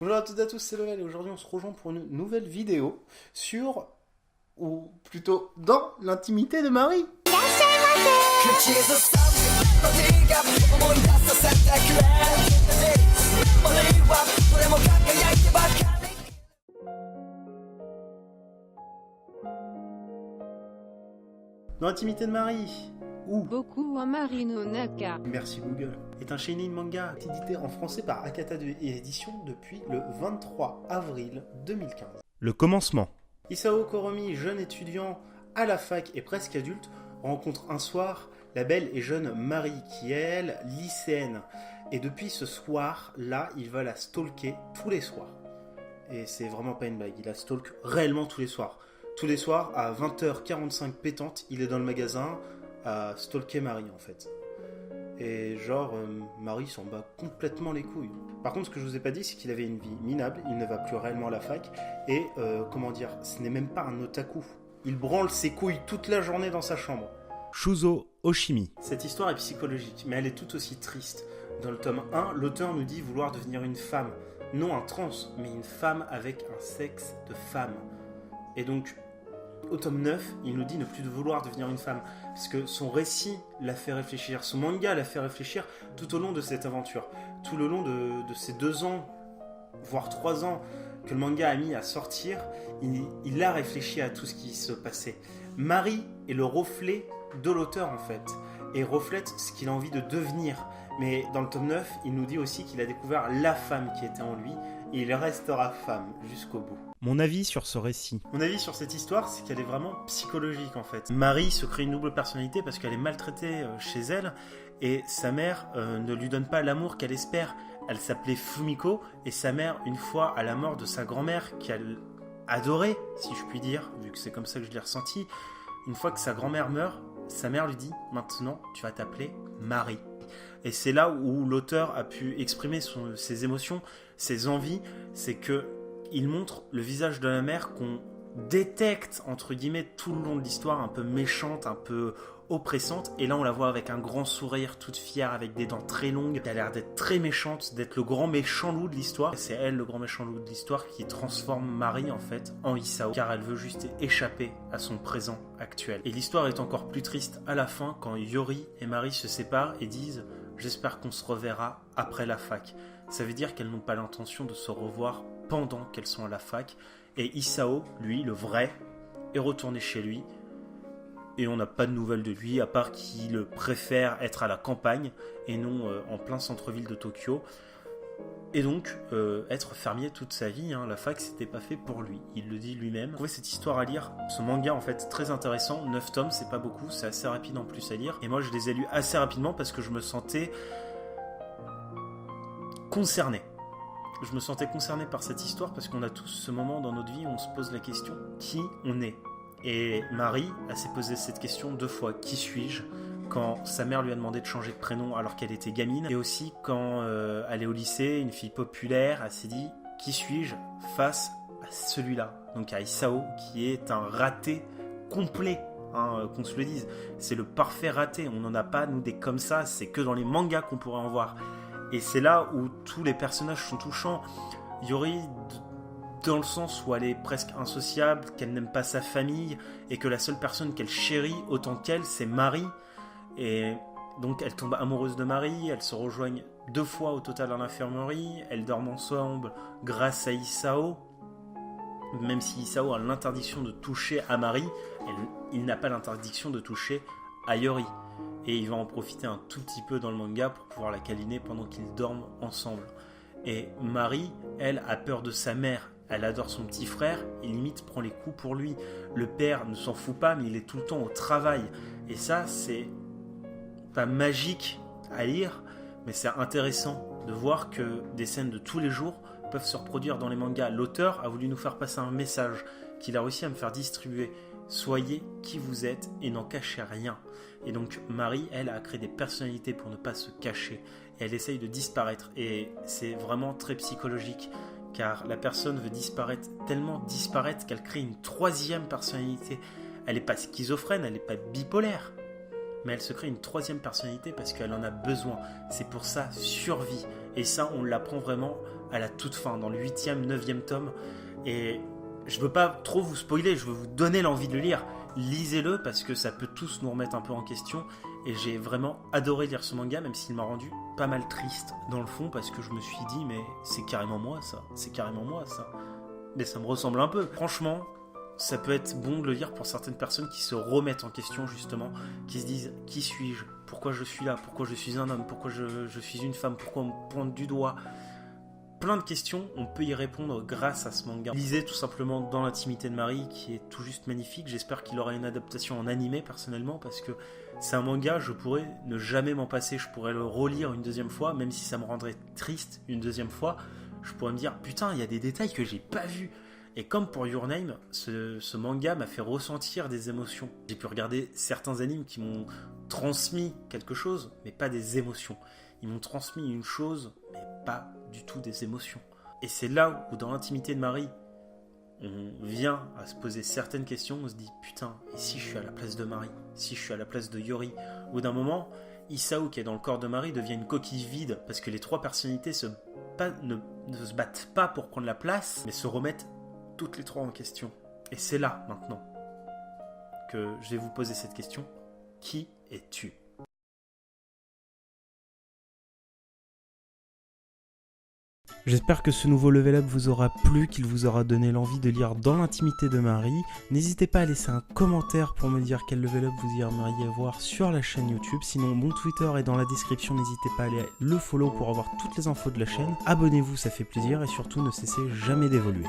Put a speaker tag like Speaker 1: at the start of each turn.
Speaker 1: Bonjour à toutes et à tous, c'est Lowell et aujourd'hui on se rejoint pour une nouvelle vidéo sur, ou plutôt dans l'intimité de Marie. Dans l'intimité de Marie, ou
Speaker 2: Boku wa Marino Naka.
Speaker 1: merci Google, est un shonen manga édité en français par Akata Édition depuis le 23 avril 2015. Le commencement. Isao Koromi, jeune étudiant à la fac et presque adulte, rencontre un soir la belle et jeune Marie qui est, elle, lycéenne. Et depuis ce soir-là, il va la stalker tous les soirs. Et c'est vraiment pas une blague, il la stalk réellement tous les soirs. Tous les soirs, à 20h45 pétante, il est dans le magasin à stalker Marie en fait. Et genre, Marie s'en bat complètement les couilles. Par contre, ce que je vous ai pas dit, c'est qu'il avait une vie minable, il ne va plus réellement à la fac, et comment dire, ce n'est même pas un otaku. Il branle ses couilles toute la journée dans sa chambre. Shuzo Oshimi. Cette histoire est psychologique, mais elle est tout aussi triste. Dans le tome 1, l'auteur nous dit vouloir devenir une femme. Non un trans, mais une femme avec un sexe de femme. Et donc, au tome 9, il nous dit ne plus de vouloir devenir une femme. Parce que son récit l'a fait réfléchir, son manga l'a fait réfléchir tout au long de cette aventure. Tout le long de ces 2 ans, voire 3 ans que le manga a mis à sortir, il a réfléchi à tout ce qui se passait. Marie est le reflet de l'auteur en fait, et reflète ce qu'il a envie de devenir. Mais dans le tome 9, il nous dit aussi qu'il a découvert la femme qui était en lui, et il restera femme jusqu'au bout. Mon avis sur ce récit. Mon avis sur cette histoire, c'est qu'elle est vraiment psychologique en fait. Marie se crée une double personnalité parce qu'elle est maltraitée chez elle, et sa mère ne lui donne pas l'amour qu'elle espère. Elle s'appelait Fumiko, et sa mère, une fois à la mort de sa grand-mère, qu'elle adorait, si je puis dire, vu que c'est comme ça que je l'ai ressenti, une fois que sa grand-mère meurt, sa mère lui dit « Maintenant, tu vas t'appeler Marie ». Et c'est là où l'auteur a pu exprimer ses émotions, ses envies, c'est que il montre le visage de la mère qu'on détecte, entre guillemets, tout le long de l'histoire, un peu méchante, un peu oppressante, et là on la voit avec un grand sourire, toute fière, avec des dents très longues, elle a l'air d'être très méchante, d'être le grand méchant loup de l'histoire. C'est elle, le grand méchant loup de l'histoire, qui transforme Marie en fait en Isao, car elle veut juste échapper à son présent actuel. Et l'histoire est encore plus triste à la fin, quand Yori et Marie se séparent et disent « J'espère qu'on se reverra après la fac ». Ça veut dire qu'elles n'ont pas l'intention de se revoir pendant qu'elles sont à la fac, et Isao, lui, le vrai, est retourné chez lui, et on n'a pas de nouvelles de lui, à part qu'il préfère être à la campagne, et non en plein centre-ville de Tokyo, et donc être fermier toute sa vie, hein. La fac c'était pas fait pour lui, il le dit lui-même. Vous trouvez cette histoire à lire, ce manga en fait très intéressant, 9 tomes c'est pas beaucoup, c'est assez rapide en plus à lire, et moi je les ai lus assez rapidement parce que je me sentais concerné. Je me sentais concerné par cette histoire parce qu'on a tous ce moment dans notre vie où on se pose la question qui on est. Et Marie, elle s'est posé cette question 2 fois. Qui suis-je ? Quand sa mère lui a demandé de changer de prénom alors qu'elle était gamine. Et aussi quand elle est au lycée, une fille populaire, elle s'est dit qui suis-je face à celui-là. Donc à Isao qui est un raté complet. Hein, qu'on se le dise. C'est le parfait raté. On n'en a pas, nous, des comme ça. C'est que dans les mangas qu'on pourrait en voir. Et c'est là où tous les personnages sont touchants. Yori, dans le sens où elle est presque insociable, qu'elle n'aime pas sa famille, et que la seule personne qu'elle chérit autant qu'elle, c'est Marie. Et donc elle tombe amoureuse de Marie, elles se rejoignent 2 fois au total dans l'infirmerie, elles dorment ensemble grâce à Isao. Même si Isao a l'interdiction de toucher à Marie, il n'a pas l'interdiction de toucher à Yori. Et il va en profiter un tout petit peu dans le manga pour pouvoir la câliner pendant qu'ils dorment ensemble. Et Marie, elle, a peur de sa mère. Elle adore son petit frère et limite prend les coups pour lui. Le père ne s'en fout pas, mais il est tout le temps au travail. Et ça, c'est pas magique à lire, mais c'est intéressant de voir que des scènes de tous les jours peuvent se reproduire dans les mangas. L'auteur a voulu nous faire passer un message qu'il a réussi à me faire distribuer. Soyez qui vous êtes et n'en cachez rien. Et donc Marie, elle, a créé des personnalités pour ne pas se cacher. Et elle essaye de disparaître. Et c'est vraiment très psychologique. Car la personne veut disparaître, tellement disparaître qu'elle crée une 3e personnalité. Elle n'est pas schizophrène, elle n'est pas bipolaire. Mais elle se crée une 3e personnalité parce qu'elle en a besoin. C'est pour sa survie. Et ça, on l'apprend vraiment à la toute fin, dans le 8e, 9e tome. Et je veux pas trop vous spoiler, je veux vous donner l'envie de le lire. Lisez-le parce que ça peut tous nous remettre un peu en question. Et j'ai vraiment adoré lire ce manga, même s'il m'a rendu pas mal triste dans le fond, parce que je me suis dit, mais c'est carrément moi ça, c'est carrément moi ça. Mais ça me ressemble un peu. Franchement, ça peut être bon de le lire pour certaines personnes qui se remettent en question justement, qui se disent, qui suis-je ? Pourquoi je suis là ? Pourquoi je suis un homme ? Pourquoi je suis une femme ? Pourquoi on me pointe du doigt ? Plein de questions, on peut y répondre grâce à ce manga. Lisez tout simplement Dans l'intimité de Marie, qui est tout juste magnifique. J'espère qu'il aura une adaptation en animé personnellement, parce que c'est un manga, je pourrais ne jamais m'en passer. Je pourrais le relire une deuxième fois, même si ça me rendrait triste une deuxième fois. Je pourrais me dire, putain, il y a des détails que j'ai pas vus. Et comme pour Your Name, ce manga m'a fait ressentir des émotions. J'ai pu regarder certains animes qui m'ont transmis quelque chose, mais pas des émotions. Ils m'ont transmis une chose, mais pas du tout des émotions. Et c'est là où, dans l'intimité de Marie, on vient à se poser certaines questions, on se dit, putain, et si je suis à la place de Marie ? Si je suis à la place de Yori ? Au bout d'un moment, Isao, qui est dans le corps de Marie, devient une coquille vide, parce que les trois personnalités ne se battent pas pour prendre la place, mais se remettent toutes les trois en question. Et c'est là, maintenant, que je vais vous poser cette question. Qui es-tu ? J'espère que ce nouveau level up vous aura plu, qu'il vous aura donné l'envie de lire Dans l'intimité de Marie. N'hésitez pas à laisser un commentaire pour me dire quel level up vous aimeriez voir sur la chaîne YouTube. Sinon, mon Twitter est dans la description, n'hésitez pas à aller le follow pour avoir toutes les infos de la chaîne. Abonnez-vous, ça fait plaisir et surtout ne cessez jamais d'évoluer.